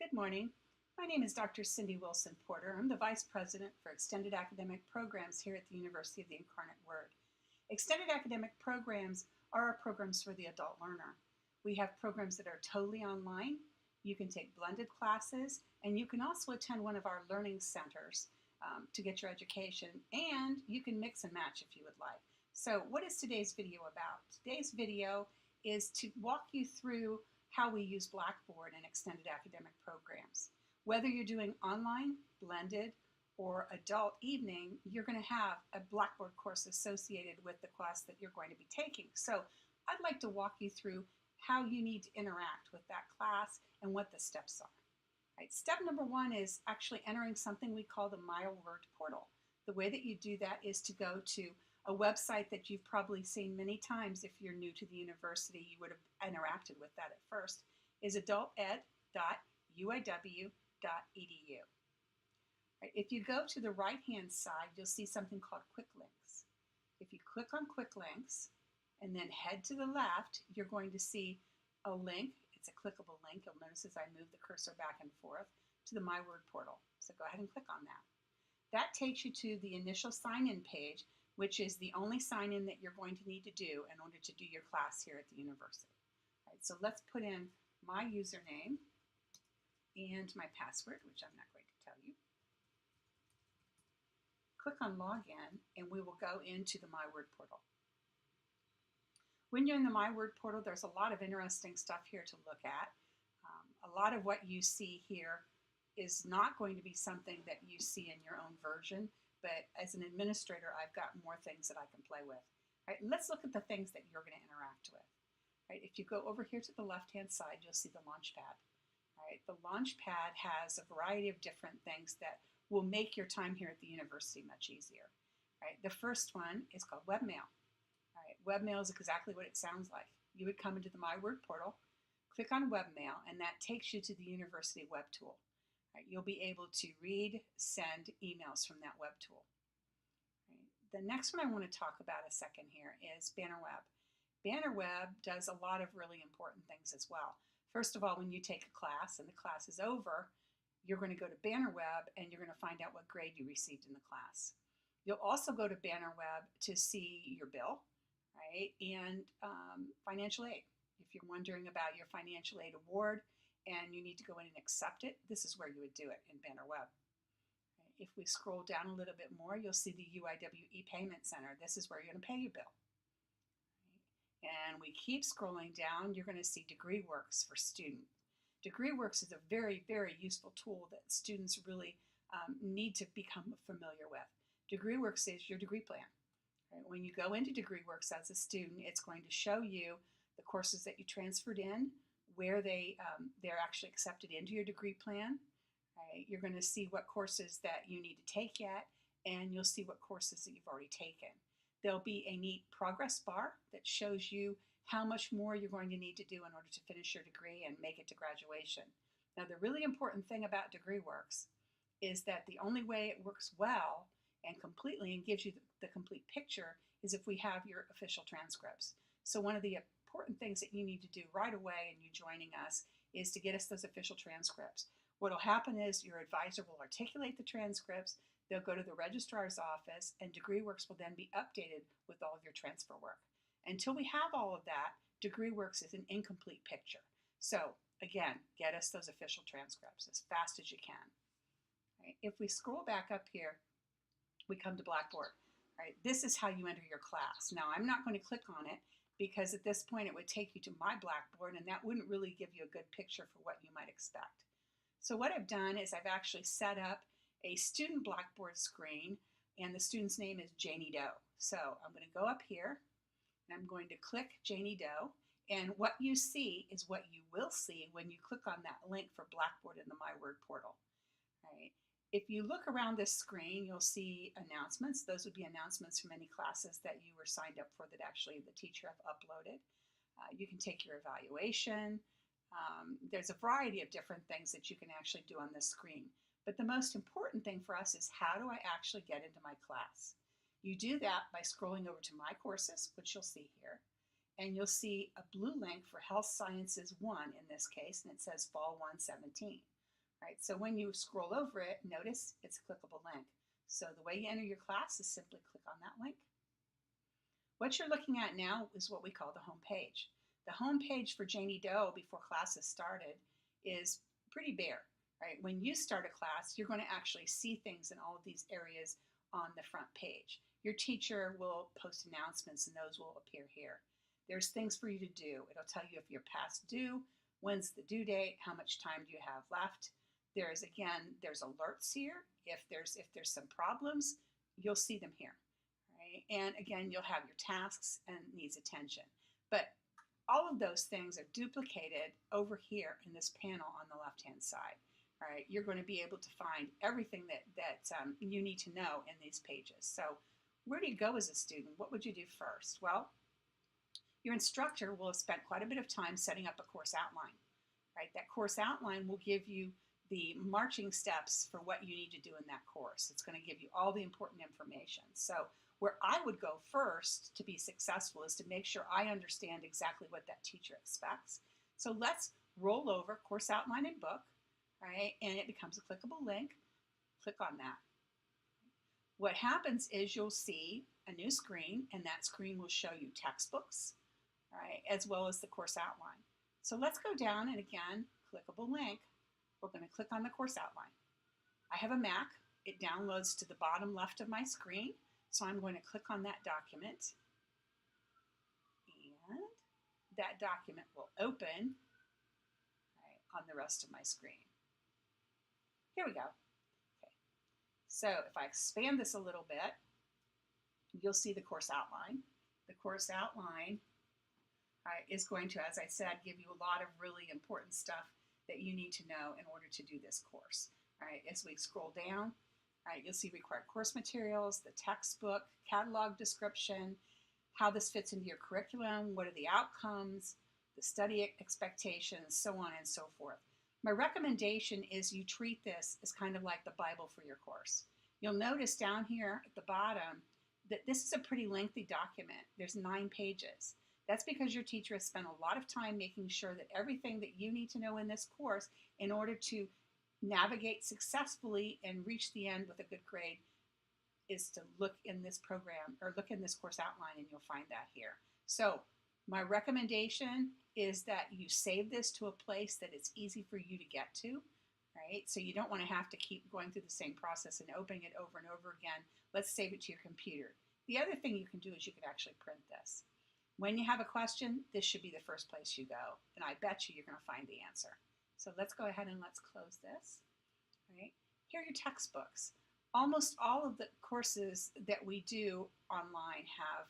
Good morning. My name is Dr. Cindy Wilson Porter. I'm the Vice President for Extended Academic Programs here at the University of the Incarnate Word. Extended Academic Programs are our programs for the adult learner. We have programs that are totally online. You can take blended classes, and you can also attend one of our learning centers to get your education, and you can mix and match if you would like. So what is today's video about? Today's video is to walk you through how we use Blackboard in extended academic programs. Whether you're doing online, blended, or adult evening, you're going to have a Blackboard course associated with the class that you're going to be taking. So I'd like to walk you through how you need to interact with that class and what the steps are. Right, step number one is actually entering something we call the My Word portal. The way that you do that is to go to a website that you've probably seen many times. If you're new to the university, you would have interacted with that at first, is adulted.uiw.edu. Right, if you go to the right-hand side, you'll see something called Quick Links. If you click on Quick Links and then head to the left, you're going to see a link. It's a clickable link. You'll notice as I move the cursor back and forth to the My Word portal. So go ahead and click on that. That takes you to the initial sign-in page, which is the only sign-in that you're going to need to do in order to do your class here at the university. All right, so let's put in my username and my password, which I'm not going to tell you. Click on Login, and we will go into the My Word portal. When you're in the My Word portal, there's a lot of interesting stuff here to look at. A lot of what you see here is not going to be something that you see in your own version, but as an administrator, I've got more things that I can play with. All right, let's look at the things that you're going to interact with. All right, if you go over here to the left-hand side, you'll see the Launchpad. All right, the Launchpad has a variety of different things that will make your time here at the university much easier. All right, the first one is called Webmail. All right, Webmail is exactly what it sounds like. You would come into the My Word portal, click on Webmail, and that takes you to the university web tool. Right, you'll be able to read, send emails from that web tool. Right. The next one I want to talk about a second here is Bannerweb. Bannerweb does a lot of really important things as well. First of all, when you take a class and the class is over, you're going to go to Bannerweb and you're going to find out what grade you received in the class. You'll also go to Bannerweb to see your bill, right, and financial aid. If you're wondering about your financial aid award, and you need to go in and accept it, this is where you would do it in Bannerweb. If we scroll down a little bit more, you'll see the UIW EAP Payment Center. This is where you're going to pay your bill. And we keep scrolling down, you're going to see DegreeWorks for student. DegreeWorks is a very, very useful tool that students really need to become familiar with. DegreeWorks is your degree plan. Right? When you go into DegreeWorks as a student, it's going to show you the courses that you transferred in, where they're actually accepted into your degree plan. Right? You're going to see what courses that you need to take yet, and you'll see what courses that you've already taken. There'll be a neat progress bar that shows you how much more you're going to need to do in order to finish your degree and make it to graduation. Now, the really important thing about DegreeWorks is that the only way it works well and completely and gives you the complete picture is if we have your official transcripts. So one of the important things that you need to do right away in you joining us is to get us those official transcripts. What will happen is your advisor will articulate the transcripts, they'll go to the registrar's office, and DegreeWorks will then be updated with all of your transfer work. Until we have all of that, DegreeWorks is an incomplete picture. So again, get us those official transcripts as fast as you can. Right? If we scroll back up here, we come to Blackboard. Right? This is how you enter your class. Now, I'm not going to click on it, because at this point it would take you to my Blackboard, and that wouldn't really give you a good picture for what you might expect. So what I've done is I've actually set up a student Blackboard screen, and the student's name is Janie Doe. So I'm going to go up here, and I'm going to click Janie Doe, and what you see is what you will see when you click on that link for Blackboard in the My Word portal. Right? If you look around this screen, you'll see announcements. Those would be announcements from any classes that you were signed up for that actually the teacher have uploaded. You can take your evaluation. There's a variety of different things that you can actually do on this screen. But the most important thing for us is, how do I actually get into my class? You do that by scrolling over to My Courses, which you'll see here. And you'll see a blue link for Health Sciences 1 in this case, and it says Fall 117. right? So when you scroll over it, notice it's a clickable link. So the way you enter your class is simply click on that link. What you're looking at now is what we call the home page. The home page for Janie Doe before classes started is pretty bare, right? When you start a class, you're going to actually see things in all of these areas on the front page. Your teacher will post announcements and those will appear here. There's things for you to do. It'll tell you if you're past due, when's the due date, how much time do you have left. There's alerts here. If there's some problems, you'll see them here. And again, you'll have your tasks and needs attention. But all of those things are duplicated over here in this panel on the left-hand side. All right, you're going to be able to find everything that you need to know in these pages. So where do you go as a student? What would you do first? Well, your instructor will have spent quite a bit of time setting up a course outline. Right? That course outline will give you the marching steps for what you need to do in that course. It's going to give you all the important information. So where I would go first to be successful is to make sure I understand exactly what that teacher expects. So let's roll over course outline and book, right? And it becomes a clickable link. Click on that. What happens is you'll see a new screen, and that screen will show you textbooks, right, as well as the course outline. So let's go down and again, clickable link. We're going to click on the course outline. I have a Mac. It downloads to the bottom left of my screen. So I'm going to click on that document. And that document will open on the rest of my screen. Here we go. Okay. So if I expand this a little bit, you'll see the course outline. The course outline is going to, as I said, give you a lot of really important stuff that you need to know in order to do this course. All right, as we scroll down, you'll see required course materials, the textbook, catalog description, how this fits into your curriculum, what are the outcomes, the study expectations, so on and so forth. My recommendation is you treat this as kind of like the Bible for your course. You'll notice down here at the bottom that this is a pretty lengthy document. There's 9 pages. That's because your teacher has spent a lot of time making sure that everything that you need to know in this course in order to navigate successfully and reach the end with a good grade is to look in this program or look in this course outline, and you'll find that here. So my recommendation is that you save this to a place that it's easy for you to get to, right? So you don't want to have to keep going through the same process and opening it over and over again. Let's save it to your computer. The other thing you can do is you can actually print this. When you have a question, this should be the first place you go, and I bet you're going to find the answer. So let's go ahead and let's close this. Right? Here are your textbooks. Almost all of the courses that we do online have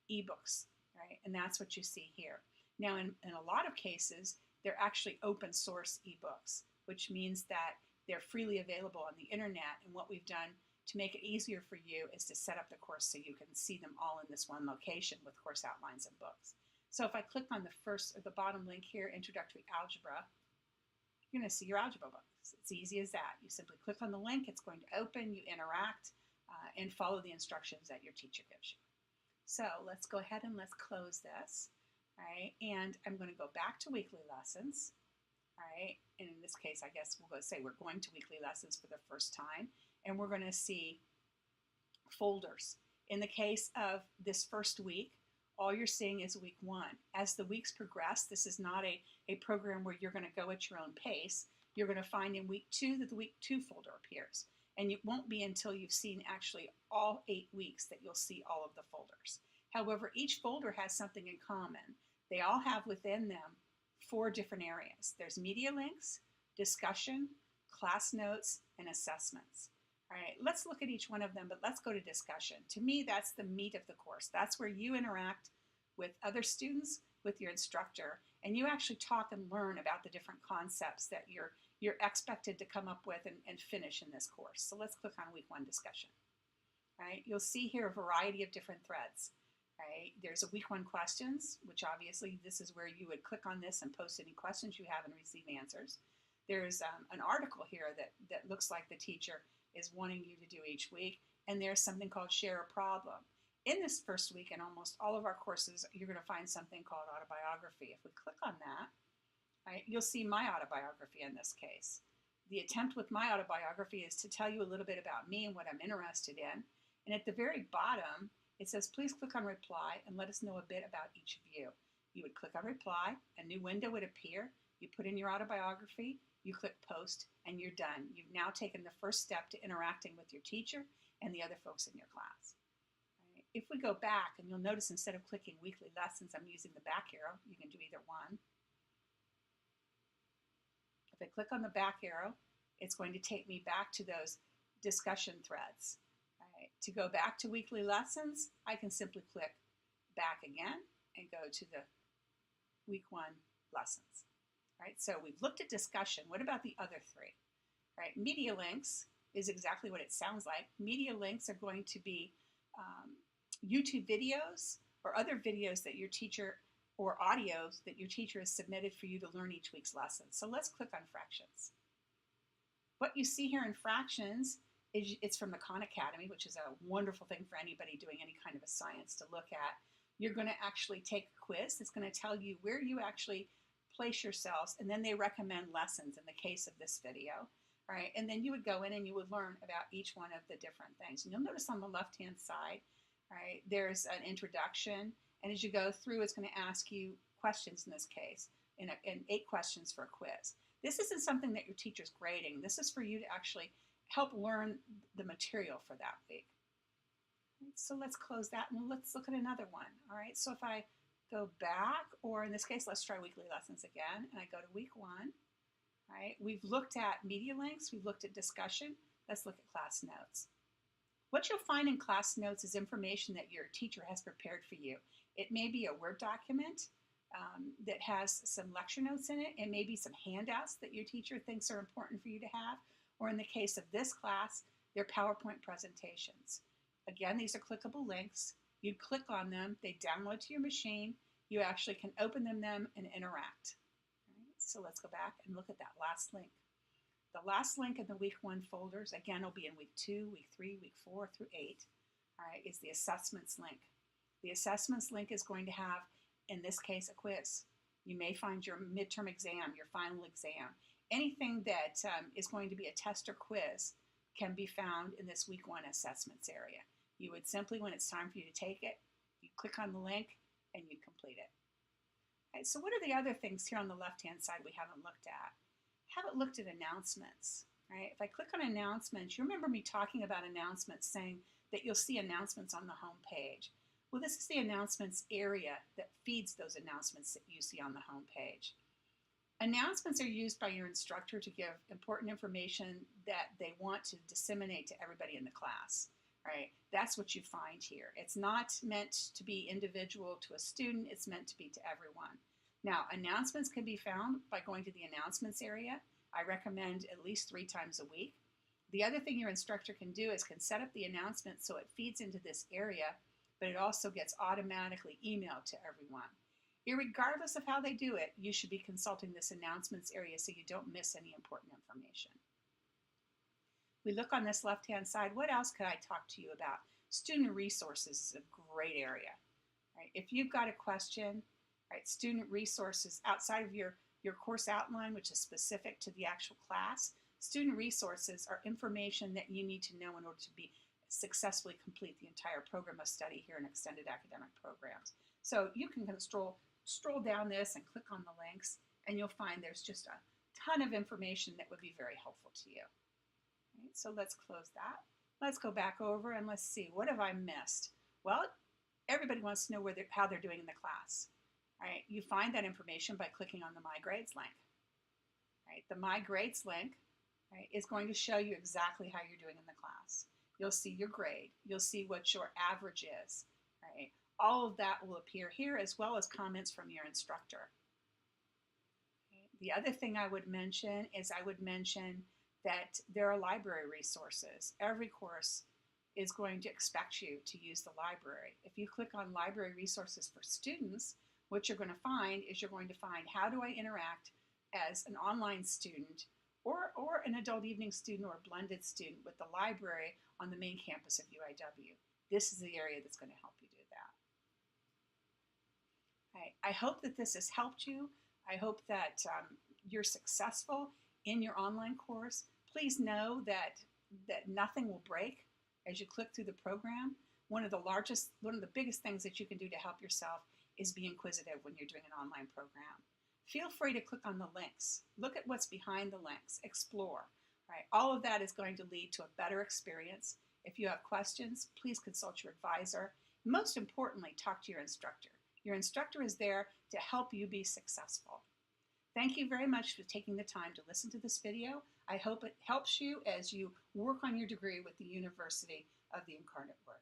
ebooks, right? And that's what you see here. Now, in a lot of cases, they're actually open source ebooks, which means that they're freely available on the internet. And what we've done to make it easier for you is to set up the course so you can see them all in this one location with course outlines and books. So if I click on the first or the bottom link here, Introductory Algebra, you're going to see your algebra books. It's easy as that. You simply click on the link, it's going to open, you interact, and follow the instructions that your teacher gives you. So let's go ahead and let's close this. All right, and I'm going to go back to weekly lessons. All right, and in this case, I guess we'll go say we're going to weekly lessons for the first time, and we're going to see folders. In the case of this first week, all you're seeing is week 1. As the weeks progress, this is not a program where you're going to go at your own pace. You're going to find in week 2 that the week 2 folder appears. And it won't be until you've seen actually all 8 weeks that you'll see all of the folders. However, each folder has something in common. They all have within them 4 different areas. There's media links, discussion, class notes, and assessments. All right, let's look at each one of them, but let's go to discussion. To me, that's the meat of the course. That's where you interact with other students, with your instructor, and you actually talk and learn about the different concepts that you're expected to come up with and finish in this course. So let's click on week 1 discussion. All right, you'll see here a variety of different threads. Right? There's a week 1 questions, which obviously this is where you would click on this and post any questions you have and receive answers. There's an article here that looks like the teacher is wanting you to do each week, and there's something called Share a Problem. In this first week, in almost all of our courses, you're going to find something called autobiography. If we click on that, right, you'll see my autobiography in this case. The attempt with my autobiography is to tell you a little bit about me and what I'm interested in. And at the very bottom, it says, please click on reply and let us know a bit about each of you. You would click on reply, a new window would appear, you put in your autobiography, you click post, and you're done. You've now taken the first step to interacting with your teacher and the other folks in your class. Right? If we go back, and you'll notice instead of clicking weekly lessons, I'm using the back arrow. You can do either one. If I click on the back arrow, it's going to take me back to those discussion threads. Right? To go back to weekly lessons, I can simply click back again and go to the week 1 lessons. Right? So we've looked at discussion. What about the other 3? Right? Media links is exactly what it sounds like. Media links are going to be YouTube videos or other videos that your teacher or audios that your teacher has submitted for you to learn each week's lesson. So let's click on fractions. What you see here in fractions is it's from the Khan Academy, which is a wonderful thing for anybody doing any kind of a science to look at. You're going to actually take a quiz. It's going to tell you where you actually place yourselves, and then they recommend lessons in the case of this video. Right? And then you would go in and you would learn about each one of the different things. And you'll notice on the left-hand side, right, there's an introduction. And as you go through, it's going to ask you questions in this case, in 8 questions for a quiz. This isn't something that your teacher's grading. This is for you to actually help learn the material for that week. So let's close that and let's look at another one. All right, so if I go back, or in this case, let's try weekly lessons again, and I go to week 1. Right? We've looked at media links, we've looked at discussion. Let's look at class notes. What you'll find in class notes is information that your teacher has prepared for you. It may be a Word document that has some lecture notes in it. It may be some handouts that your teacher thinks are important for you to have. Or in the case of this class, they're PowerPoint presentations. Again, these are clickable links. You click on them, they download to your machine. You actually can open them and interact. So let's go back and look at that last link. The last link in the week 1 folders, again, will be in week 2, week 3, week 4 through 8, all right, is the assessments link. The assessments link is going to have, in this case, a quiz. You may find your midterm exam, your final exam. Anything that is going to be a test or quiz can be found in this week 1 assessments area. You would simply, when it's time for you to take it, you click on the link and you complete it. Right, so what are the other things here on the left-hand side we haven't looked at? Haven't looked at announcements, right? If I click on announcements, you remember me talking about announcements, saying that you'll see announcements on the home page. Well, this is the announcements area that feeds those announcements that you see on the home page. Announcements are used by your instructor to give important information that they want to disseminate to everybody in the class. Right? That's what you find here. It's not meant to be individual to a student, it's meant to be to everyone. Now, announcements can be found by going to the announcements area. I recommend at least 3 times a week. The other thing your instructor can do is can set up the announcement so it feeds into this area, but it also gets automatically emailed to everyone. Irregardless of how they do it, you should be consulting this announcements area so you don't miss any important information. We look on this left-hand side, what else could I talk to you about? Student resources is a great area. Right? If you've got a question, right, student resources outside of your course outline, which is specific to the actual class, student resources are information that you need to know in order to successfully complete the entire program of study here in extended academic programs. So you can kind of stroll down this and click on the links, and you'll find there's just a ton of information that would be very helpful to you. Right, so let's close that. Let's go back over and let's see, what have I missed? Well, everybody wants to know how they're doing in the class. Right? You find that information by clicking on the My Grades link. Right? The My Grades link, right, is going to show you exactly how you're doing in the class. You'll see your grade. You'll see what your average is. Right? All of that will appear here, as well as comments from your instructor. Okay? The other thing I would mention is that there are library resources. Every course is going to expect you to use the library. If you click on library resources for students, what you're going to find is you're going to find, how do I interact as an online student or an adult evening student or a blended student with the library on the main campus of UIW. This is the area that's going to help you do that. I hope that this has helped you. I hope that you're successful in your online course, please know that nothing will break as you click through the program. One of the biggest things that you can do to help yourself is be inquisitive when you're doing an online program. Feel free to click on the links. Look at what's behind the links. Explore. Right? All of that is going to lead to a better experience. If you have questions, please consult your advisor. Most importantly, talk to your instructor. Your instructor is there to help you be successful. Thank you very much for taking the time to listen to this video. I hope it helps you as you work on your degree with the University of the Incarnate Word.